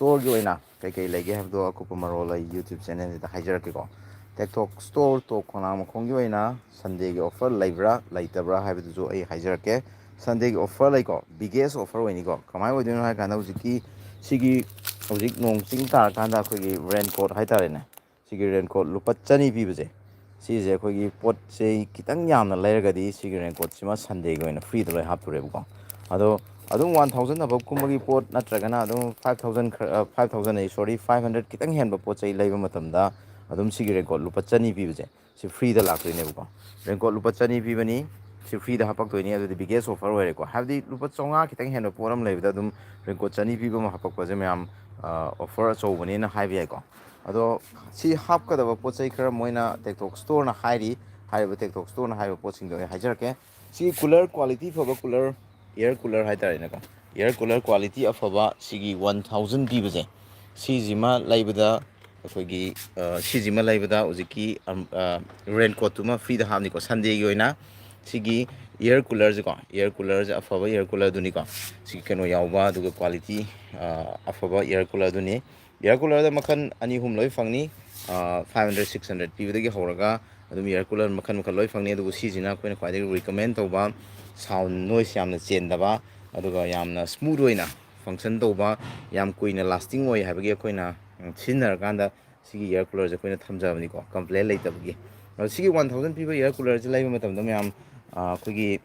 ꯁ꯭ꯇꯣꯔꯒꯤ ꯑꯣꯏꯅ ꯀꯩꯀꯩ ꯂꯩꯒꯦ ꯍꯥꯏꯕꯗꯣ ꯑꯀꯨꯞꯄ ꯃꯔꯣꯜ ꯑꯩ ꯌꯨꯇ꯭ꯌꯨꯕ ꯆꯦꯅꯦꯜꯁꯤꯗ ꯍꯥꯏꯖꯔꯛꯀꯦꯀꯣ ꯇꯦꯛꯊꯣꯛ ꯁ꯭ꯇꯣꯔ ꯇꯣꯞ ꯈꯣꯡꯅꯥꯡꯃꯈꯣꯡꯒꯤ ꯑꯣꯏꯅ ꯁꯟꯗꯦꯒꯤ ꯑꯣꯐꯔ ꯂꯩꯕ꯭ꯔꯥ ꯂꯩꯇꯕ꯭ꯔꯥ ꯍꯥꯏꯕꯗꯨꯁꯨ ꯑꯩ ꯍꯥꯏꯖꯔꯛꯀꯦ ꯁꯟꯗꯦꯒꯤ ꯑꯣꯐꯔ ꯂꯩꯀꯣ ꯕꯤꯒꯦꯁ ꯑꯣꯐꯔ ꯑꯣꯏꯅꯤꯀꯣ ꯀꯃꯥꯏꯅ ꯑꯣꯏꯗꯣꯏꯅꯣ ꯍꯥꯏ ꯀꯥꯟꯗ ꯍꯧꯖꯤꯛꯀꯤ ꯁꯤꯒꯤ ꯍꯧꯖꯤꯛ ꯅꯣꯡ ꯆꯤꯡ ꯇꯥꯔꯀꯥꯟꯗ ꯑꯩꯈꯣꯏꯒꯤ ꯔꯦꯟꯀꯣꯠ ꯍꯥꯏꯇꯥꯔꯦꯅꯦ ꯁꯤꯒꯤ ꯔꯦꯟꯀꯣꯠ ꯂꯨꯄꯥ 100 ꯄꯤꯕꯁꯦ ꯁꯤꯁꯦ ꯑꯩꯈꯣꯏꯒꯤ ꯄꯣꯠ ꯆꯩ ꯈꯤꯇꯪ ꯌꯥꯝꯅ ꯂꯩꯔꯒꯗꯤ ꯁꯤꯒꯤ ꯔꯦꯟꯀꯣꯠꯁꯤꯃ ꯁꯟꯗꯦꯒꯤ ꯑꯣꯏꯅ ꯐ꯭ꯔꯤꯗ ꯂꯣꯏ ꯍꯥꯞꯇꯣꯔꯦꯕꯀꯣ ꯑꯗꯣ ꯑꯗꯨꯝ 1000 ꯑꯕꯞ ꯀꯨꯝꯕꯒꯤ ꯄꯣꯠ ꯅꯠꯇ꯭ꯔꯒꯅ ꯑꯗꯨꯝ 5000 5000 ꯁꯣꯔꯤ 500 ꯈꯤꯇꯪ ꯍꯦꯟꯕ ꯄꯣꯠ ꯆꯩ ꯂꯩꯕ ꯃꯇꯝꯗ ꯑꯗꯨꯝ ꯁꯤꯒꯤ ꯔꯦꯟꯀꯣꯠ ꯂꯨꯄꯥ 100 ꯄꯤꯕꯁꯦ ꯁꯤ ꯐ꯭ꯔꯤꯗ ꯂꯥꯛꯇꯣꯏꯅꯦꯕꯀꯣ ꯔꯦꯟꯀꯣꯠ ꯂꯨꯄꯥ 100 ꯄꯤꯕꯅꯤ ꯁꯤ ꯐ꯭ꯔꯤꯗ ꯍꯥꯞꯄꯛꯇꯣꯏꯅꯤ ꯑꯗꯨꯗꯤ ꯕꯤꯒꯦꯁ ꯑꯣꯐꯔ ꯑꯣꯏꯔꯦꯀꯣ ꯍꯥꯏꯕꯗꯤ ꯂꯨꯄꯥ 500 ꯈꯤꯇꯪ ꯍꯦꯟꯕ ꯄꯣꯠ ꯑꯃ ꯂꯩꯕꯗ ꯑꯗꯨꯝ ꯔꯦꯟꯀꯣꯠ 100 ꯄꯤꯕ ꯑꯃ ꯍꯥꯞꯄꯛꯄꯁꯦ ꯃꯌꯥꯝ ꯑꯣꯐꯔ ꯑꯆꯧꯕꯅꯦꯅ ꯍꯥꯏꯕ ꯌꯥꯏꯀꯣ ꯑꯗꯣ ꯁꯤ ꯍꯥꯞꯀꯗꯕ ꯄꯣꯠ ꯆꯩ ꯈꯔ ꯃꯣꯏꯅ ꯇꯦꯛꯇꯣꯛ ꯁ꯭ꯇꯣꯔꯅ ꯍꯥꯏꯔꯤ ꯍꯥꯏꯔꯤꯕ ꯇꯦꯛꯇꯣꯛ ꯁ꯭ꯇꯣꯔꯅ ꯍꯥꯏꯔꯤꯕ ꯄꯣꯠꯁꯤꯡꯗꯣ ꯑꯩ ꯍꯥꯏꯖꯔꯛꯀꯦ ꯁꯤ ꯀꯨꯂꯔ ꯀ꯭ꯋꯥꯂꯤꯇꯤ ꯐꯕ ꯀꯨꯂꯔ ꯏꯌꯔ ꯀꯨꯂꯔ ꯍꯥꯏꯇꯥꯔꯦꯅꯦꯀꯣ ꯏꯌꯔ ꯀꯨꯂꯔ ꯀ꯭ꯋꯥꯂꯤꯇꯤ ꯑꯐꯕ ꯁꯤꯒꯤ 1000 ꯄꯤꯕꯁꯦ ꯁꯤꯁꯤꯃ ꯂꯩꯕꯗ ꯑꯩꯈꯣꯏꯒꯤ ꯁꯤꯁꯤꯃ ꯂꯩꯕꯗ ꯍꯧꯖꯤꯛꯀꯤ ꯔꯦꯟꯀꯣꯠꯇꯨꯃ ꯐ꯭ꯔꯤꯗ ꯍꯥꯞꯅꯤꯀꯣ ꯁꯟꯗꯦꯒꯤ ꯑꯣꯏꯅ ꯁꯤꯒꯤ ꯏꯌꯔ ꯀꯨꯂꯔꯁꯦꯀꯣ ꯏꯌꯔ ꯀꯨꯂꯔꯁꯦ ꯑꯐꯕ ꯏꯌꯔ ꯀꯨꯂꯔꯗꯨꯅꯤꯀꯣ ꯁꯤ ꯀꯩꯅꯣ ꯌꯥꯎꯕ ꯑꯗꯨꯒ ꯀ꯭ꯋꯥꯂꯤꯇꯤ ꯑꯐꯕ ꯏꯌꯔ ꯀꯨꯂꯔꯗꯨꯅꯤ ꯏꯌꯔ ꯀꯨꯂꯔꯗ ꯃꯈꯜ 2-3 ꯂꯣꯏ ꯐꯪꯅꯤ 500 600 ꯄꯤꯕꯗꯒꯤ ꯍꯧꯔꯒ ꯑꯗꯨꯝ ꯏꯌꯔ ꯀꯨꯂꯔ ꯃꯈꯜ ꯃꯈꯜ ꯂꯣꯏ ꯐꯪꯅꯤ ꯑꯗꯨꯕꯨ ꯁꯤꯁꯤꯅ ꯑꯩꯈꯣꯏꯅ ꯈ꯭ꯋꯥꯏꯗꯒꯤ ꯔꯤꯀꯃꯦꯟ ꯇꯧꯕ ꯁꯥꯎꯟ ꯅꯣꯏꯁ ꯌꯥꯝꯅ ꯆꯦꯟꯗꯕ ꯑꯗꯨꯒ ꯌꯥꯝꯅ ꯁ꯭ꯃꯨꯠ ꯑꯣꯏꯅ ꯐꯪꯁꯟ ꯇꯧꯕ ꯌꯥꯝ ꯀꯨꯏꯅ ꯂꯥꯁꯇꯤꯡ ꯑꯣꯏ ꯍꯥꯏꯕꯒꯤ ꯑꯩꯈꯣꯏꯅ ꯁꯤꯖꯤꯟꯅꯔꯀꯥꯟꯗ ꯁꯤꯒꯤ ꯏꯌꯔ ꯀꯨꯂꯔꯁꯦ ꯑꯩꯈꯣꯏꯅ ꯊꯝꯖꯕꯅꯤꯀꯣ ꯀꯝꯄ꯭ꯂꯦꯟ ꯂꯩꯇꯕꯒꯤ ꯑꯗꯣ ꯁꯤꯒꯤ 1000 ꯄꯤꯕ ꯏꯌꯔ ꯀꯨꯂꯔꯁꯦ ꯂꯩꯕ ꯃꯇꯝꯗ ꯃꯌꯥꯝ ꯑꯩꯈꯣꯏꯒꯤ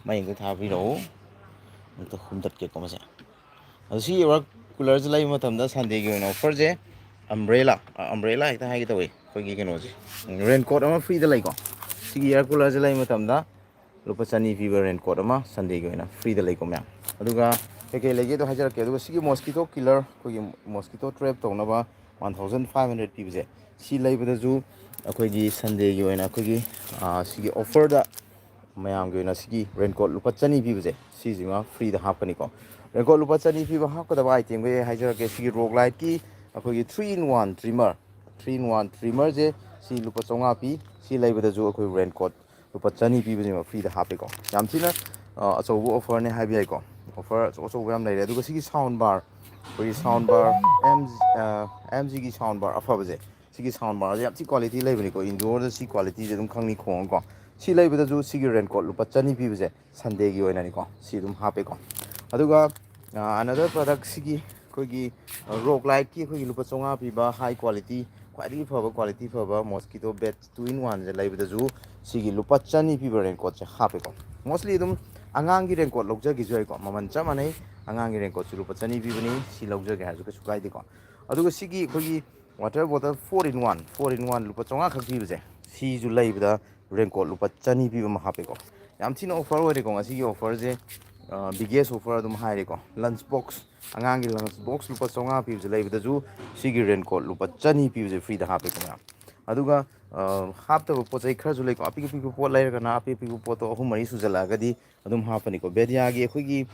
ꯃꯩ ꯑꯝꯇ ꯊꯥꯕꯤꯔꯛꯎ ꯑꯝꯇ ꯍꯨꯝꯇꯠꯀꯦꯀꯣ ꯃꯁꯦ ꯑꯗꯣ ꯁꯤ ꯏꯌꯔ ꯀꯨꯂꯔꯁꯦ ꯂꯩꯕ ꯃꯇꯝꯗ ꯁꯟꯗꯦꯒꯤ ꯑꯣꯏꯅ ꯑꯣꯐꯔꯁꯦ ꯑꯝꯕ꯭ꯔꯦꯂꯥ ꯍꯦꯛꯇ ꯍꯥꯏꯒꯦ ꯇꯧꯏ ꯑꯩꯈꯣꯏꯒꯤ ꯀꯩꯅꯣꯁꯦ ꯔꯦꯟꯀꯣꯠ ꯑꯃ ꯐ꯭ꯔꯤꯗ ꯂꯩꯀꯣ ꯁꯤꯒꯤ ꯏꯌꯔ ꯀꯨꯂꯔꯁꯦ ꯂꯩꯕ ꯃꯇꯝꯗ ꯂꯨꯄꯥ 100 ꯄꯤꯕ ꯔꯦꯟꯀꯣꯠ ꯑꯃ ꯁꯟꯗꯦꯒꯤ ꯑꯣꯏꯅ ꯐ꯭ꯔꯤꯗ ꯂꯩꯀꯣ ꯃꯌꯥꯝ ꯑꯗꯨꯒ ꯀꯩꯀꯩ ꯂꯩꯒꯦꯗꯣ ꯍꯥꯏꯖꯔꯛꯀꯦ ꯑꯗꯨꯒ ꯁꯤꯒꯤ ꯃꯣꯁꯀꯤꯇꯣ ꯀꯤꯂꯔ ꯑꯩꯈꯣꯏꯒꯤ ꯃꯣꯁꯀꯤꯇꯣ ꯇ꯭ꯔꯦꯞ ꯇꯧꯅꯕ 1500 ꯄꯤꯕꯁꯦ ꯁꯤ ꯂꯩꯕꯗꯁꯨ ꯑꯩꯈꯣꯏꯒꯤ ꯁꯟꯗꯦꯒꯤ ꯑꯣꯏꯅ ꯑꯩꯈꯣꯏꯒꯤ ꯁꯤꯒꯤ ꯑꯣꯐꯔꯗ ꯃꯌꯥꯝꯒꯤ ꯑꯣꯏꯅ ꯁꯤꯒꯤ ꯔꯦꯟꯀꯣꯠ ꯂꯨꯄꯥ 100 ꯄꯤꯕꯁꯦ ꯁꯤꯁꯤꯃ ꯐ꯭ꯔꯤꯗ ꯍꯥꯞꯀꯅꯤꯀꯣ ꯔꯦꯟꯀꯣꯠ ꯂꯨꯄꯥ 100 ꯄꯤꯕ ꯍꯥꯞꯀꯗꯕ ꯑꯥꯏꯇꯦꯝꯈꯩ ꯍꯥꯏꯖꯔꯛꯀꯦ ꯁꯤꯒꯤ ꯔꯣꯛ ꯂꯥꯏꯠꯀꯤ ꯑꯩꯈꯣꯏꯒꯤ 3-in-1 ꯇ꯭ꯔꯤꯃꯔ 3-in-1 ꯇ꯭ꯔꯤꯃꯔꯁꯦ ꯁꯤ ꯂꯨꯄꯥ 500 ꯄꯤ ꯁꯤ ꯂꯩꯕꯗꯁꯨ ꯑꯩꯈꯣꯏ ꯔꯦꯟꯀꯣꯠ ꯂꯨꯄꯥ 100 ꯄꯤꯕꯁꯤꯃ ꯐ꯭ꯔꯤꯗ ꯍꯥꯞꯄꯦꯀꯣ ꯌꯥꯝ ꯊꯤꯅ ꯑꯆꯧꯕ ꯑꯣꯐꯔꯅꯦ ꯍꯥꯏꯕ ꯌꯥꯏꯀꯣ ꯑꯣꯐꯔ ꯑꯆꯧ ꯑꯆꯧꯕ ꯌꯥꯝ ꯂꯩꯔꯦ ꯑꯗꯨꯒ ꯁꯤꯒꯤ ꯁꯥꯎꯟ ꯕꯥꯔ ꯑꯩꯈꯣꯏꯒꯤ ꯁꯥꯎꯟ ꯕꯥꯔ ꯑꯦꯝ ꯖꯤꯒꯤ ꯁꯥꯎꯟ ꯕꯥꯔ ꯑꯐꯕꯁꯦ ꯁꯤꯒꯤ ꯁꯥꯎꯟ ꯕꯥꯔꯁꯦ ꯌꯥꯝ ꯊꯤ ꯀ꯭ꯋꯥꯂꯤꯇꯤ ꯂꯩꯕꯅꯤꯀꯣ ꯏꯟꯗꯣꯔꯗ ꯁꯤ ꯀ꯭ꯋꯥꯂꯤꯇꯤꯁꯦ ꯑꯗꯨꯝ ꯈꯪꯅꯤ ꯈꯣꯡꯉꯀꯣ ꯁꯤ ꯂꯩꯕꯗꯁꯨ ꯁꯤꯒꯤ ꯔꯦꯟꯀꯣꯠ ꯂꯨꯄꯥ 100 ꯄꯤꯕꯁꯦ ꯁꯟꯗꯦꯒꯤ ꯑꯣꯏꯅꯅꯤꯀꯣ ꯁꯤ ꯑꯗꯨꯝ ꯍꯥꯞꯄꯦꯀꯣ ꯑꯗꯨꯒ ꯑꯅꯗꯔ ꯄ꯭ꯔꯗꯛ ꯁꯤꯒꯤ ꯑꯩꯈꯣꯏꯒꯤ ꯔꯣꯛ ꯂꯥꯏꯠꯀꯤ ꯑꯩꯈꯣꯏꯒꯤ ꯂꯨꯄꯥ 500 ꯄꯤꯕ ꯍꯥꯏ ꯀ꯭ꯋꯥꯂꯤꯇꯤ ꯈ꯭ꯋꯥꯏꯗꯒꯤ ꯐꯕ ꯀ꯭ꯋꯥꯂꯤꯇꯤ ꯐꯕ ꯃꯣꯁꯀꯤꯇꯣ ꯕꯦꯠ 2-in-1ꯁꯦ ꯂꯩꯕꯗꯁꯨ ꯁꯤꯒꯤ ꯂꯨꯄꯥ 100 ꯄꯤꯕ ꯔꯦꯟꯀꯣꯠꯁꯦ ꯍꯥꯞꯄꯦꯀꯣ ꯃꯣꯁꯂꯤ ꯑꯗꯨꯝ ꯑꯉꯥꯡꯒꯤ ꯔꯦꯟꯀꯣꯠ ꯂꯧꯖꯒꯦꯁꯨ ꯌꯥꯏꯀꯣ ꯃꯃꯜ ꯆꯞ ꯃꯥꯟꯅꯩ ꯑꯉꯥꯡꯒꯤ ꯔꯦꯟꯀꯣꯠꯁꯨ ꯂꯨꯄꯥ 100 ꯄꯤꯕꯅꯤ ꯁꯤ ꯂꯧꯖꯒꯦ ꯍꯥꯏꯔꯁꯨ ꯀꯩꯁꯨ ꯀꯥꯏꯗꯦꯀꯣ ꯑꯗꯨꯒ ꯁꯤꯒꯤ ꯑꯩꯈꯣꯏꯒꯤ ꯋꯥꯇꯔ ꯕꯣꯇꯜ 4-in-1 ꯂꯨꯄꯥ 500 ꯈꯛ ꯄꯤꯕꯁꯦ ꯁꯤꯁꯨ ꯂꯩꯕꯗ ꯔꯦꯟꯀꯣꯠ ꯂꯨꯄꯥ 100 ꯄꯤꯕ ꯑꯃ ꯍꯥꯞꯄꯦꯀꯣ ꯌꯥꯝ ꯊꯤꯅ ꯑꯣꯐꯔ ꯑꯣꯏꯔꯦꯀꯣ ꯉꯁꯤꯒꯤ ꯑꯣꯐꯔꯁꯦ ꯕꯤꯒꯦꯁ ꯑꯣꯐꯔ ꯑꯗꯨꯝ ꯍꯥꯏꯔꯦꯀꯣ ꯂꯟꯁ ꯕꯣꯛꯁ ꯑꯉꯥꯡꯒꯤ ꯂꯟꯁ ꯕꯣꯛꯁ ꯂꯨꯄꯥ 500 ꯄꯤꯕꯁꯦ ꯂꯩꯕꯗꯁꯨ ꯁꯤꯒꯤ ꯔꯦꯟꯀꯣꯠ ꯂꯨꯄꯥ 100 ꯄꯤꯕꯁꯦ ꯐ꯭ꯔꯤꯗ ꯍꯥꯞꯄꯦꯀꯣ ꯃꯌꯥꯝ ꯑꯗꯨꯒ ꯍꯥꯞꯇꯕ ꯄꯣꯠ ꯆꯩ ꯈꯔꯁꯨ ꯂꯩꯀꯣ ꯑꯄꯤꯛ ꯑꯄꯤꯛꯄ ꯄꯣꯠ ꯂꯩꯔꯒꯅ ꯑꯄꯤꯛ ꯑꯄꯤꯛꯄ ꯄꯣꯠꯇꯣ 3-4 ꯁꯨꯖꯜꯂꯛꯑꯒꯗꯤ ꯑꯗꯨꯝ ꯍꯥꯞꯄꯅꯤꯀꯣ ꯕꯦꯗꯤꯌꯥꯒꯤ ꯑꯩꯈꯣꯏꯒꯤ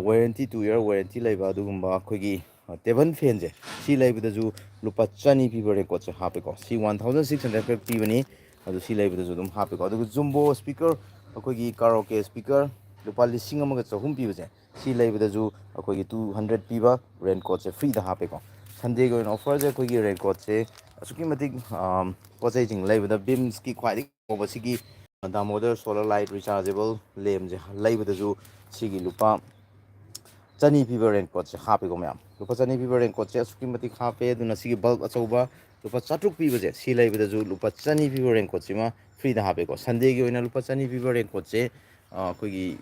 ꯋꯥꯔꯦꯟꯇꯤ 2 ꯏꯌꯔ ꯋꯥꯔꯦꯟꯇꯤ ꯂꯩꯕ ꯑꯗꯨꯒꯨꯝꯕ ꯑꯩꯈꯣꯏꯒꯤ ꯇꯦꯕꯜ ꯐꯦꯟꯁꯦ ꯁꯤ ꯂꯩꯕꯗꯁꯨ ꯂꯨꯄꯥ 100 ꯄꯤꯕ ꯔꯦꯟꯀꯣꯠꯁꯦ ꯍꯥꯞꯄꯦꯀꯣ ꯁꯤ 1600 ꯈꯛ ꯄꯤꯕꯅꯤ ꯑꯗꯨ ꯁꯤ ꯂꯩꯕꯗꯁꯨ ꯑꯗꯨꯝ ꯍꯥꯞꯄꯦꯀꯣ ꯑꯗꯨꯒ ꯖꯨꯝꯕꯣ ꯁ꯭ꯄꯤꯀꯔ ꯑꯩꯈꯣꯏꯒꯤ ꯀꯥꯔꯣꯀꯦ ꯁ꯭ꯄꯤꯀꯔ ꯂꯨꯄꯥ 1,200 ꯄꯤꯕꯁꯦ ꯁꯤ ꯂꯩꯕꯗꯁꯨ ꯑꯩꯈꯣꯏꯒꯤ 200 ꯄꯤꯕ ꯔꯦꯟꯀꯣꯠꯁꯦ ꯐ꯭ꯔꯤꯗ ꯍꯥꯞꯄꯦꯀꯣ ꯁꯟꯗꯦꯒꯤ ꯑꯣꯏꯅ ꯑꯣꯐꯔꯁꯦ ꯑꯩꯈꯣꯏꯒꯤ ꯔꯦꯟꯀꯣꯠꯁꯦ ꯑꯁꯨꯛꯀꯤ ꯃꯇꯤꯛ ꯄꯣꯠ ꯆꯩꯁꯤꯡ ꯂꯩꯕꯗ ꯕꯤꯝꯁꯀꯤ ꯈ꯭ꯋꯥꯏꯗꯒꯤ ꯐꯕ ꯁꯤꯒꯤ ꯗꯥꯃꯣꯗꯔ ꯁꯣꯂꯔ ꯂꯥꯏꯠ ꯔꯤꯆꯥꯔꯖꯦꯕꯜ ꯂꯦꯝꯁꯦ ꯂꯩꯕꯗꯁꯨ ꯁꯤꯒꯤ ꯂꯨꯄꯥ 100 ꯄꯤꯕ ꯔꯦꯟꯀꯣꯠꯁꯦ ꯍꯥꯞꯄꯦꯀꯣ ꯃꯌꯥꯝ ꯂꯨꯄꯥ 100 ꯄꯤꯕ ꯔꯦꯟꯀꯣꯠꯁꯦ ꯑꯁꯨꯛꯀꯤ ꯃꯇꯤꯛ ꯍꯥꯞꯄꯦ ꯑꯗꯨꯅ ꯁꯤꯒꯤ ꯕꯜꯕ ꯑꯆꯧꯕ ꯂꯨꯄꯥ 300 ꯄꯤꯕꯁꯦ ꯁꯤ ꯂꯩꯕꯗꯁꯨ ꯂꯨꯄꯥ 100 ꯄꯤꯕ ꯔꯦꯟꯀꯣꯠꯁꯤꯃ ꯐ꯭ꯔꯤꯗ ꯍꯥꯞꯄꯦꯀꯣ ꯁꯟꯗꯦꯒꯤ ꯑꯣꯏꯅ ꯂꯨꯄꯥ 100 ꯄꯤꯕ ꯔꯦꯟꯀꯣꯠꯁꯦ ꯑꯩꯈꯣꯏꯒꯤ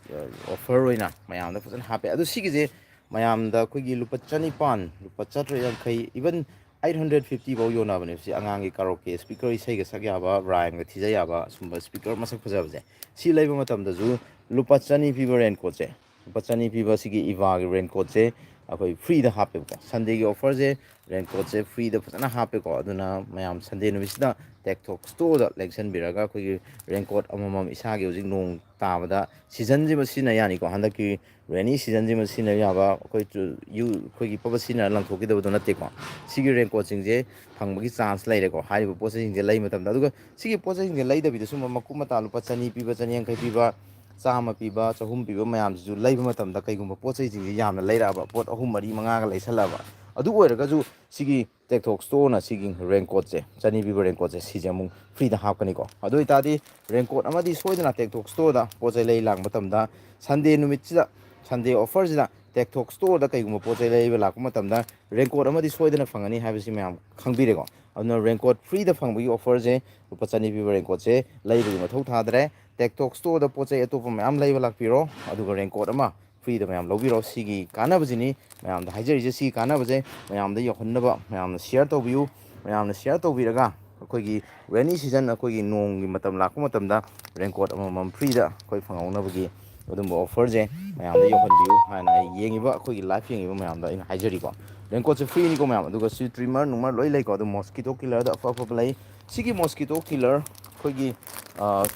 ꯑꯣꯐꯔ ꯑꯣꯏꯅ ꯃꯌꯥꯝꯗ ꯐꯖꯅ ꯍꯥꯞꯄꯦ ꯑꯗꯣ ꯁꯤꯒꯤꯁꯦ ꯃꯌꯥꯝꯗ ꯑꯩꯈꯣꯏꯒꯤ ꯂꯨꯄꯥ 1,500 ꯂꯨꯄꯥ 750 ꯏꯚꯟ 850 ꯐꯥꯎ ꯌꯣꯟꯅꯕꯅꯦꯕ ꯁꯤ ꯑꯉꯥꯡꯒꯤ ꯀꯥꯔꯣꯀꯦ ꯁ꯭ꯄꯤꯀꯔ ꯏꯁꯩꯒ ꯁꯛ ꯌꯥꯕ ꯔꯥꯏꯝꯒ ꯊꯤꯖ ꯌꯥꯕ ꯁꯨꯝꯕ ꯁ꯭ꯄꯤꯀꯔ ꯃꯁꯛ ꯐꯖꯕꯁꯦ ꯁꯤ ꯂꯩꯕ ꯃꯇꯝꯗꯁꯨ ꯂꯨꯄꯥ 100 ꯄꯤꯕ ꯔꯦꯟꯀꯣꯠꯁꯦ ꯂꯨꯄꯥ 100 ꯄꯤꯕ ꯁꯤꯒꯤ ꯏꯚꯥꯒꯤ ꯔꯦꯟꯀꯣꯠꯁꯦ ꯑꯩꯈꯣꯏ ꯐ꯭ꯔꯤꯗ ꯍꯥꯞꯄꯦꯕꯀꯣ ꯁꯟꯗꯦꯒꯤ ꯑꯣꯐꯔꯁꯦ ꯔꯦꯟꯀꯣꯠꯁꯦ ꯐ꯭ꯔꯤꯗ ꯐꯖꯅ ꯍꯥꯞꯄꯦꯀꯣ ꯑꯗꯨꯅ ꯃꯌꯥꯝ ꯁꯟꯗꯦ ꯅꯨꯃꯤꯠꯁꯤꯗ ꯇꯦꯛꯊꯣꯛ ꯁ꯭ꯇꯣꯔꯗ ꯂꯦꯡꯁꯟꯕꯤꯔꯒ ꯑꯩꯈꯣꯏꯒꯤ ꯔꯦꯟꯀꯣꯠ ꯑꯃꯃꯝ ꯏꯁꯥꯒꯤ ꯍꯧꯖꯤꯛ ꯅꯣꯡ ꯇꯥꯕꯗ ꯁꯤꯖꯟꯁꯤꯃ ꯁꯤꯖꯤꯟꯅ ꯌꯥꯅꯤꯀꯣ ꯍꯟꯗꯛꯀꯤ ꯔꯦꯅꯤ ꯁꯤꯖꯟꯁꯤꯃ ꯁꯤꯖꯤꯟꯅꯕ ꯌꯥꯕ ꯑꯩꯈꯣꯏꯒꯤ ꯄꯣꯠ ꯁꯤꯖꯤꯟꯅꯔ ꯂꯪꯊꯣꯛꯈꯤꯗꯕꯗꯣ ꯅꯠꯇꯦꯀꯣ ꯁꯤꯒꯤ ꯔꯦꯟꯀꯣꯠꯁꯤꯡꯁꯦ ꯐꯪꯕꯒꯤ ꯆꯥꯟꯁ ꯂꯩꯔꯦꯀꯣ ꯍꯥꯏꯔꯤꯕ ꯄꯣꯠ ꯆꯩꯁꯤꯡꯁꯦ ꯂꯩ ꯃꯇꯝꯗ ꯑꯗꯨꯒ ꯁꯤꯒꯤ ꯄꯣꯠ ꯆꯩꯁꯤꯡꯁꯦ ꯂꯩꯗꯕꯤꯗ ꯁꯨꯝꯕ ꯃꯀꯨꯞ ꯃꯇꯥ ꯂꯨꯄꯥ 100 ꯄꯤꯕ 1,250 ꯄꯤꯕ 100 piba 200 piba ꯃꯌꯥꯝꯁꯤꯁꯨ ꯂꯩꯕ ꯃꯇꯝꯗ ꯀꯩꯒꯨꯝꯕ ꯄꯣꯠ ꯆꯩꯁꯤꯡꯁꯤ ꯌꯥꯝꯅ ꯂꯩꯔꯛꯑꯕ ꯄꯣꯠ 3 4 5가 ꯂꯩꯁꯜꯂꯛꯑꯕ ꯑꯗꯨ ꯑꯣꯏꯔꯒꯁꯨ ꯁꯤꯒꯤ THOK ꯁ꯭ꯇꯣꯔꯅ ꯁꯤꯒꯤ ꯔꯦꯟꯀꯣꯠꯁꯦ 200 ꯄꯤꯕ ꯔꯦꯟꯀꯣꯠꯁꯦ ꯁꯤꯁꯦ ꯑꯃꯨꯛ ꯐ꯭ꯔꯤꯗ ꯍꯥꯞꯀꯅꯤꯀꯣ ꯑꯗꯨ ꯑꯣꯏꯇꯥꯔꯗꯤ ꯔꯦꯟꯀꯣꯠ ꯑꯃꯗꯤ ꯁꯣꯏꯗꯅ THOK ꯁ꯭ꯇꯣꯔꯗ ꯄꯣꯠ ꯆꯩ ꯂꯩ ꯂꯥꯛꯄ ꯃꯇꯝꯗ ꯁꯟꯗꯦ ꯅꯨꯃꯤꯠꯁꯤꯗ ꯁꯟꯗꯦ ꯑꯣꯐꯔꯁꯤꯗ THOK ꯁ꯭ꯇꯣꯔꯗ ꯀꯩꯒꯨꯝꯕ ꯄꯣꯠ ꯆꯩ ꯂꯩꯕ ꯂꯥꯛꯄ ꯃꯇꯝꯗ ꯔꯦꯟꯀꯣꯠ ꯑꯃꯗꯤ ꯁꯣꯏꯗꯅ ꯐꯪꯒꯅꯤ ꯍꯥꯏꯕꯁꯤ ꯃꯌꯥꯝ ꯈꯪꯕꯤꯔꯦꯀꯣ ꯑꯗꯨꯅ ꯔꯦꯟꯀꯣꯠ ꯐ꯭ꯔꯤꯗ ꯐꯪꯕꯒꯤ ꯑꯣꯐꯔꯁꯦ ꯂꯨꯄꯥ 200 ꯄꯤꯕ ꯔꯦꯟꯀꯣꯠꯁꯦ ꯂꯩꯕꯒꯤ ꯃꯊꯧ ꯊꯥꯗ꯭ꯔꯦ THOK ꯁ꯭ꯇꯣꯔꯗ ꯄꯣꯠ ꯆꯩ ꯑꯇꯣꯞꯄ ꯃꯌꯥꯝ ꯂꯩꯕ ꯂꯥꯛꯄꯤꯔꯣ ꯑꯗꯨꯒ ꯔꯦꯟꯀꯣꯠ ꯑꯃ ꯐ꯭ꯔꯤꯗ ꯃꯌꯥꯝ ꯂꯧꯕꯤꯔꯣ ꯁꯤꯒꯤ ꯀꯥꯟꯅꯕꯁꯤꯅꯤ ꯃꯌꯥꯝꯗ ꯍꯥꯏꯖꯔꯤꯁꯦ ꯁꯤꯒꯤ ꯀꯥꯟꯅꯕꯁꯦ ꯃꯌꯥꯝꯗ ꯌꯧꯍꯟꯅꯕ ꯃꯌꯥꯝꯅ ꯁꯤꯌꯔ ꯇꯧꯕꯤꯌꯨ ꯃꯌꯥꯝꯅ ꯁꯤꯌꯔ ꯇꯧꯕꯤꯔꯒ ꯑꯩꯈꯣꯏꯒꯤ ꯔꯦꯅꯤ ꯁꯤꯖꯟ ꯑꯩꯈꯣꯏꯒꯤ ꯅꯣꯡꯒꯤ ꯃꯇꯝ ꯂꯥꯛꯄ ꯃꯇꯝꯗ ꯔꯦꯟꯀꯣꯠ ꯑꯃꯃꯝ ꯐ꯭ꯔꯤꯗ ꯑꯩꯈꯣꯏ ꯐꯪꯍꯧꯅꯕꯒꯤ ꯑꯗꯨꯝꯕ ꯑꯣꯐꯔꯁꯦ ꯃꯌꯥꯝꯗ ꯌꯧꯍꯟꯕꯤꯌꯨ ꯍꯥꯏꯅ ꯑꯩ ꯌꯦꯡꯉꯤꯕ ꯑꯩꯈꯣꯏꯒꯤ ꯂꯥꯏꯐ ꯌꯦꯡꯉꯤꯕ ꯃꯌꯥꯝꯗ ꯑꯩꯅ ꯍꯥꯏꯖꯔꯤꯀꯣ ꯔꯦꯟꯀꯣꯠꯁꯦ ꯐ꯭ꯔꯤꯅꯤꯀꯣ ꯃꯌꯥꯝ ꯑꯗꯨꯒ ꯁꯤ ꯇ꯭ꯔꯤꯃꯔ ꯅꯨꯡꯃꯔ ꯂꯣꯏ ꯂꯩꯀꯣ ꯑꯗꯨ ꯃꯣꯁꯀꯤꯇꯣ ꯀꯤꯂꯔꯗ ꯑꯐ ꯑꯐꯕ ꯂꯩ ꯁꯤꯒꯤ ꯃꯣꯁꯀꯤꯇꯣ ꯀꯤꯂꯔ ꯑꯩꯈꯣꯏꯒꯤ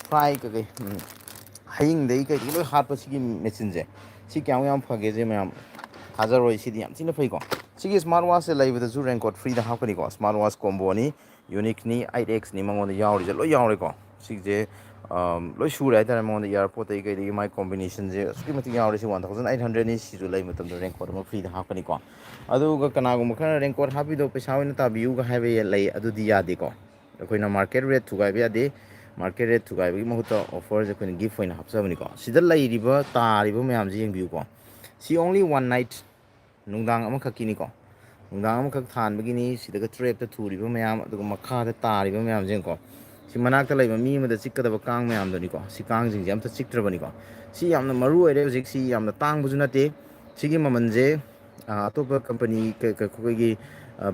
ꯐ꯭ꯔꯥꯏ ꯀꯩꯀꯩ ꯍꯌꯤꯡꯗꯒꯤ ꯀꯩꯗꯒꯤ ꯂꯣꯏ ꯍꯥꯠꯄ ꯁꯤꯒꯤ ꯃꯦꯆꯤꯟꯁꯦ ꯁꯤ ꯀꯌꯥꯃꯨꯛ ꯌꯥꯝ ꯐꯒꯦꯁꯦ ꯃꯌꯥꯝ ꯊꯥꯖꯔꯣꯏ ꯁꯤꯗꯤ ꯌꯥꯝ ꯊꯤꯅ ꯐꯩꯀꯣ ꯁꯤꯒꯤ ꯁ꯭ꯃꯥꯔꯠ ꯋꯥꯠꯆꯁꯦ ꯂꯩꯕꯗꯁꯨ ꯔꯦꯟꯀꯣꯠ ꯐ꯭ꯔꯤꯗ ꯍꯥꯞꯀꯅꯤꯀꯣ ꯁ꯭ꯃꯥꯔꯠ ꯋꯥꯠꯆ ꯀꯣꯝꯕꯣꯅꯤ ꯌꯨꯅꯤꯛꯅꯤ 8Xꯅꯤ ꯃꯉꯣꯟꯗ ꯌꯥꯎꯔꯤꯁꯦ ꯂꯣꯏ ꯌꯥꯎꯔꯦꯀꯣ ꯁꯤꯁꯦ ꯂꯣꯏ ꯁꯨꯔꯦ ꯍꯥꯏꯇꯥꯔꯦ ꯃꯉꯣꯟꯗ ꯏꯌꯥꯔꯄꯣꯠꯇꯒꯤ ꯀꯩꯗꯒꯤ ꯃꯥꯏ ꯀꯣꯝꯕꯤꯅꯦꯁꯟꯁꯦ ꯑꯁꯨꯛꯀꯤ ꯃꯇꯤꯛ ꯌꯥꯎꯔꯦ ꯁꯤ 1800ꯅꯤ ꯁꯤꯁꯨ ꯂꯩꯕ ꯃꯇꯝꯗ ꯔꯦꯟꯀꯣꯠ ꯑꯃ ꯐ꯭ꯔꯤꯗ ꯍꯥꯞꯀꯅꯤꯀꯣ ꯑꯗꯨꯒ ꯀꯅꯥꯒꯨꯝꯕ ꯈꯔ ꯔꯦꯟꯀꯣꯠ ꯍꯥꯞꯄꯤꯗꯣ ꯄꯩꯁꯥ ꯑꯣꯏꯅ ꯇꯥꯕꯤꯌꯨꯒ ꯍꯥꯏꯕ ꯂꯩ ꯑꯗꯨꯗꯤ ꯌꯥꯗꯦꯀꯣ ꯑꯩꯈꯣꯏꯅ ꯃꯥꯔꯀꯦꯠ ꯔꯦꯠ ꯊꯨꯒꯥꯏꯕ ꯌꯥꯗꯦ ꯃꯥꯔꯀꯦꯠ ꯔꯦꯠ ꯊꯨꯒꯥꯏꯕꯒꯤ ꯃꯍꯨꯠꯇ ꯑꯣꯐꯔꯁꯦ ꯑꯩꯈꯣꯏꯅ ꯒꯤꯐ ꯑꯣꯏꯅ ꯍꯥꯞꯆꯕꯅꯤꯀꯣ ꯁꯤꯗ ꯂꯩꯔꯤꯕ ꯇꯥꯔꯤꯕ ꯃꯌꯥꯝꯁꯦ ꯌꯦꯡꯕꯤꯌꯨꯀꯣ ꯁꯤ ꯑꯣꯡꯂꯤ 1 ꯅꯥꯏꯠ ꯅꯨꯡꯗꯥꯡ ꯑꯃꯈꯛꯀꯤꯅꯤꯀꯣ ꯅꯨꯡꯗꯥꯡ ꯑꯃꯈꯛ ꯊꯥꯟꯕꯒꯤꯅꯤ ꯁꯤꯗꯒ ꯇ꯭ꯔꯦꯞꯇ ꯊꯨꯔꯤꯕ ꯃꯌꯥꯝ ꯑꯗꯨꯒ ꯃꯈꯥꯗ ꯇꯥꯔꯤꯕ ꯃꯌꯥꯝꯁꯦꯀꯣ ꯁꯤ ꯃꯅꯥꯛꯇ ꯂꯩꯕ ꯃꯤ ꯑꯃꯗ ꯆꯤꯛꯀꯗꯕ ꯀꯥꯡ ꯃꯌꯥꯝꯗꯨꯅꯤꯀꯣ ꯁꯤ ꯀꯥꯡꯁꯤꯡꯁꯦ ꯑꯝꯇ ꯆꯤꯛꯇ꯭ꯔꯕꯅꯤꯀꯣ ꯁꯤ ꯌꯥꯝꯅ ꯃꯔꯨ ꯑꯣꯏꯔꯦ ꯍꯧꯖꯤꯛ ꯁꯤ ꯌꯥꯝꯅ ꯇꯥꯡꯕꯁꯨ ꯅꯠꯇꯦ ꯁꯤꯒꯤ ꯃꯃꯜꯁꯦ ꯑꯇꯣꯞꯄ ꯀꯝꯄꯅꯤ ꯑꯩꯈꯣꯏꯒꯤ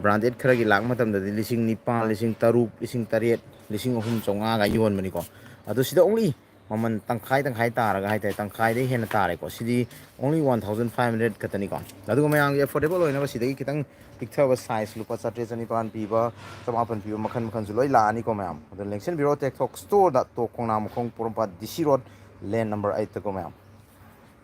ꯕ꯭ꯔꯥꯟꯗꯦꯠ ꯈꯔꯒꯤ ꯂꯥꯛꯄ ꯃꯇꯝꯗꯗꯤ 9,000 9,000 3,000 3,800 3,500ꯒ ꯌꯣꯟꯕꯅꯤꯀꯣ ꯑꯗꯣ ꯁꯤꯗ ꯑꯣꯡꯂꯤ ꯃꯃꯜ ꯇꯪꯈꯥꯏ ꯇꯪꯈꯥꯏ ꯇꯥꯔꯒ ꯍꯥꯏꯇꯥꯔꯦ ꯇꯪꯈꯥꯏꯗꯒꯤ ꯍꯦꯟꯅ ꯇꯥꯔꯦꯀꯣ ꯁꯤꯗꯤ ꯑꯣꯡꯂꯤ 1,500 ꯈꯛꯇꯅꯤꯀꯣ ꯑꯗꯨꯒ ꯃꯌꯥꯝꯒꯤ ꯑꯦꯐꯣꯔꯗꯦꯕꯜ ꯑꯣꯏꯅꯕ ꯁꯤꯗꯒꯤ ꯈꯤꯇꯪ ꯄꯤꯛꯊꯕ ꯁꯥꯏꯖ ꯂꯨꯄꯥ 800 9,000 ꯄꯤꯕ 1,400 ꯄꯤꯕ ꯃꯈꯜ ꯃꯈꯜꯁꯨ ꯂꯣꯏ ꯂꯥꯛꯑꯅꯤꯀꯣ ꯃꯌꯥꯝ ꯑꯗꯣ ꯂꯦꯡꯁꯤꯟꯕꯤꯔꯣ THOK ꯁ꯭ꯇꯣꯔꯗ THOK ꯈꯣꯡꯅꯥꯡꯃꯈꯣꯡ ꯄꯣꯔꯣꯝꯄꯥꯠ DC ꯔꯣꯗ ꯂꯦꯟ ꯅꯝꯕꯔ 8ꯇꯀꯣ ꯃꯌꯥꯝ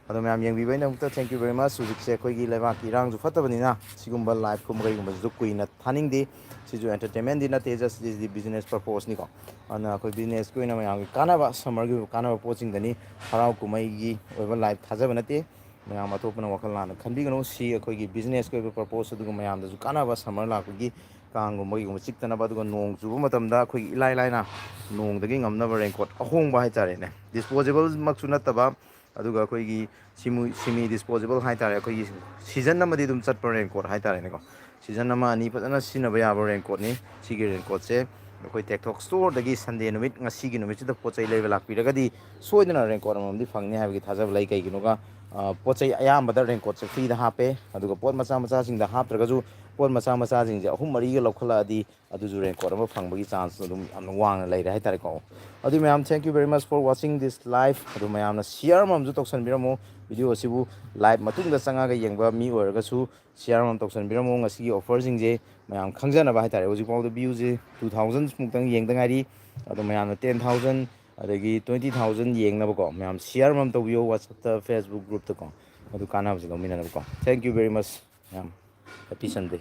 ꯑꯗꯣ ꯃꯌꯥꯝ ꯌꯦꯡꯕꯤꯕꯒꯤꯗꯃꯛꯇ ꯊꯦꯡꯛ ꯌꯨ ꯕꯦꯔꯤ ꯃꯆ ꯍꯧꯖꯤꯛꯁꯦ ꯑꯩꯈꯣꯏꯒꯤ ꯂꯩꯕꯥꯛꯀꯤ ꯏꯔꯥꯡꯁꯨ ꯐꯠꯇꯕꯅꯤꯅ ꯁꯤꯒꯨꯝꯕ ꯂꯥꯏꯐꯀꯨꯝꯕ ꯀꯩꯒꯨꯝꯕꯁꯤꯁꯨ ꯀꯨꯏꯅ ꯊꯥꯅꯤꯡꯗꯦ ꯁꯤꯁꯨ ꯑꯦꯟꯇꯔꯇꯦꯟꯃꯦꯟꯗꯤ ꯅꯠꯇꯦ ꯖꯁ ꯗꯤꯁ ꯕꯤꯖꯤꯅꯦꯁ ꯄꯔꯄꯣꯁꯅꯤꯀꯣ ꯑꯗꯨꯅ ꯑꯩꯈꯣꯏ ꯕꯤꯖꯤꯅꯦꯁꯀꯤ ꯑꯣꯏꯅ ꯃꯌꯥꯝꯒꯤ ꯀꯥꯟꯅꯕ ꯁꯝꯃꯔꯒꯤ ꯑꯣꯏꯕ ꯀꯥꯟꯅꯕ ꯄꯣꯠꯁꯤꯡꯗꯅꯤ ꯍꯔꯥꯎ ꯀꯨꯝꯍꯩꯒꯤ ꯑꯣꯏꯕ ꯂꯥꯏꯐ ꯊꯥꯖꯕ ꯅꯠꯇꯦ ꯃꯌꯥꯝ ꯑꯇꯣꯞꯄꯅ ꯋꯥꯈꯜ ꯂꯥꯟꯅ ꯈꯟꯕꯤꯒꯅꯨ ꯁꯤ ꯑꯩꯈꯣꯏꯒꯤ ꯕꯤꯖꯤꯅꯦꯁꯀꯤ ꯑꯣꯏꯕ ꯄꯔꯄꯣꯁ ꯑꯗꯨꯒ ꯃꯌꯥꯝꯗꯁꯨ ꯀꯥꯟꯅꯕ ꯁꯝꯃꯔ ꯂꯥꯛꯄꯒꯤ ꯀꯥꯡꯒꯨꯝꯕ ꯀꯩꯒꯨꯝꯕ ꯆꯤꯛꯇꯅꯕ ꯑꯗꯨꯒ ꯅꯣꯡ ꯆꯨꯕ ꯃꯇꯝꯗ ꯑꯩꯈꯣꯏꯒꯤ ꯏꯂꯥꯏ ꯂꯥꯏꯅ ꯅꯣꯡꯗꯒꯤ ꯉꯝꯅꯕ ꯔꯦꯟꯀꯣꯠ ꯑꯍꯣꯡꯕ ꯍꯥꯏꯇꯥꯔꯦꯅꯦ ꯗꯤꯁꯄꯣꯖꯦꯕꯜꯃꯛꯁꯨ ꯅꯠꯇꯕ ꯑꯗꯨꯒ ꯑꯩꯈꯣꯏꯒꯤ ꯁꯤꯃꯤ ꯗꯤꯁꯄꯣꯖꯦꯕꯜ ꯍꯥꯏꯇꯥꯔꯦ ꯑꯩꯈꯣꯏꯒꯤ ꯁꯤꯖꯟ ꯑꯃꯗꯤ ꯑꯗꯨꯝ ꯆꯠꯄ ꯔꯦꯟꯀꯣꯠ ꯍꯥꯏꯇꯥꯔꯦꯅꯦꯀꯣ ꯁꯤꯖꯟ ꯑꯃ ꯑꯅꯤ ꯐꯖꯅ ꯁꯤꯖꯤꯟꯅꯕ ꯌꯥꯕ ꯔꯦꯟꯀꯣꯠꯅꯤ ꯁꯤꯒꯤ ꯔꯦꯟꯀꯣꯠꯁꯦ ꯑꯩꯈꯣꯏ THOK ꯁ꯭ꯇꯣꯔꯗꯒꯤ ꯁꯟꯗꯦ ꯅꯨꯃꯤꯠ ꯉꯁꯤꯒꯤ ꯅꯨꯃꯤꯠꯁꯤꯗ ꯄꯣꯠ ꯆꯩ ꯂꯩꯕ ꯂꯥꯛꯄꯤꯔꯒꯗꯤ ꯁꯣꯏꯗꯅ ꯔꯦꯟꯀꯣꯠ ꯑꯃꯃꯝꯗꯤ ꯐꯪꯅꯤ ꯍꯥꯏꯕꯒꯤ ꯊꯥꯖꯕ ꯂꯩ ꯀꯩꯒꯤꯅꯣꯒ ꯄꯣꯠ ꯆꯩ ꯑꯌꯥꯝꯕꯗ ꯔꯦꯟꯀꯣꯠꯁꯦ ꯐ꯭ꯔꯤꯗ ꯍꯥꯞꯄꯦ ꯑꯗꯨꯒ ꯄꯣꯠ ꯃꯆꯥ ꯃꯆꯥꯁꯤꯡꯗ ꯍꯥꯞꯇ꯭ꯔꯒꯁꯨ ꯄꯣꯠ ꯃꯆꯥ ꯃꯆꯥꯁꯤꯡꯁꯦ 3 4ꯒ ꯂꯧꯈꯠꯂꯛꯑꯗꯤ ꯑꯗꯨꯁꯨ ꯔꯦꯟꯀꯣꯠ ꯑꯃ ꯐꯪꯕꯒꯤ ꯆꯥꯟꯁ ꯑꯗꯨꯝ ꯌꯥꯝꯅ ꯋꯥꯡꯅ ꯂꯩꯔꯦ ꯍꯥꯏꯇꯥꯔꯦꯀꯣ ꯑꯗꯨ ꯃꯌꯥꯝ thank you very much for watching this like ꯑꯗꯨ ꯃꯌꯥꯝꯅ ꯁꯤꯌꯔ ꯑꯃꯃꯝꯁꯨ ꯇꯧꯁꯟꯕꯤꯔꯝꯃꯨ ꯚꯤꯗꯤꯑꯣ ꯑꯁꯤꯕꯨ ꯂꯥꯏꯚ ꯃꯇꯨꯡꯗ ꯆꯪꯉꯒ ꯌꯦꯡꯕ ꯃꯤ ꯑꯣꯏꯔꯒꯁꯨ ꯁꯤꯌꯔ ꯑꯃꯃꯝ ꯇꯧꯁꯟꯕꯤꯔꯝꯃꯨ ꯉꯁꯤꯒꯤ ꯑꯣꯐꯔꯁꯤꯡꯁꯦ ꯃꯌꯥꯝ ꯈꯪꯖꯅꯕ ꯍꯥꯏꯇꯥꯔꯦ ꯍꯧꯖꯤꯛꯐꯥꯎꯗ ꯚ꯭ꯌꯨꯁꯦ 2,000 ꯃꯨꯛꯇꯪ ꯌꯦꯡꯗ ꯉꯥꯏꯔꯤ ꯑꯗꯣ ꯃꯌꯥꯝꯅ 10,000 ꯑꯗꯒꯤ 20,000 ꯌꯦꯡꯅꯕꯀꯣ ꯃꯌꯥꯝ ꯁꯤꯌꯔ ꯑꯃꯃꯝ ꯇꯧꯕꯤꯌꯣ ꯋꯥꯆꯞꯇ ꯐꯦꯁꯕꯨꯛ ꯒ꯭ꯔꯨꯞꯇꯀꯣ ꯑꯗꯨ ꯀꯥꯟꯅꯕꯁꯦ ꯂꯧꯃꯤꯟꯅꯅꯕꯀꯣ ꯊꯦꯡꯛ ꯌꯨ ꯕꯦꯔꯤ ꯃꯆ ꯃꯌꯥꯝ ꯍꯦꯄꯤ ꯁꯟꯗꯦ